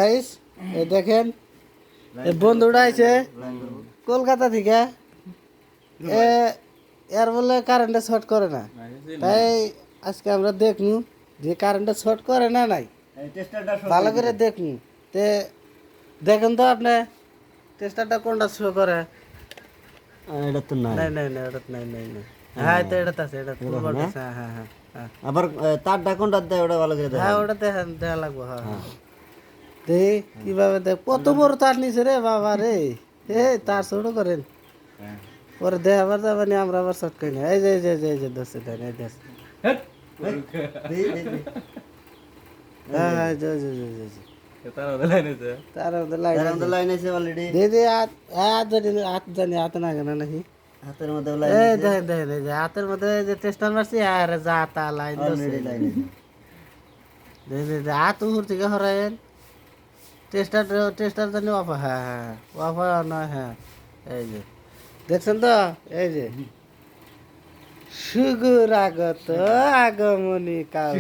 Guys এই দেখেন এই বন্ধুটা আইছে কলকাতা থেকে এ এর বলে কারেন্টে শর্ট করে না, তাই আজকে আমরা দেখনু যে কারেন্টে শর্ট করে না নাই ভালো করে দেখনু। তে দেখেন তো আপনি টেস্টারটা কোনটা শো করে। এটা তো নাই নাই নাই নাই এটা নাই নাই নাই হ্যাঁ তো এটা আছে, এটা ফুল বড় আছে। হ্যাঁ হ্যাঁ হ্যাঁ আবার তারটা কোনটা দেয় ওটা ভালো করে হ্যাঁ ওটা দেখেন দেখা লাগবো। হ্যাঁ হ্যাঁ দেখি কিভাবে দেখ কত বড় তার নিছে রে বাবা রে। তার ছোট করেন পরে দেখ আবার যাবেন আমরা আবার শর্ট করি না। এই যে এই যে এই যে দোষে দেন এই দেশ। হ্যাঁ হ্যাঁ এই যে এই যে এই যে, এই যে তার মধ্যে লাইন আছে অলরেডি দিদি হাত জানি হাত না কেন নাকি হাতের মধ্যে এই দেখেন দেখেন এই যে হাতের মধ্যে যে টেস্টার মারছি আর যা তা লাইন অলরেডি লাইন আছে দোষে হাত উপর থেকে হরাইন টেস্টার টেস্টার জানি অফা। হ্যাঁ হ্যাঁ অফা নয়। হ্যাঁ এই যে দেখছেন তো এই যে সুগুর আগত আগমনী কাল।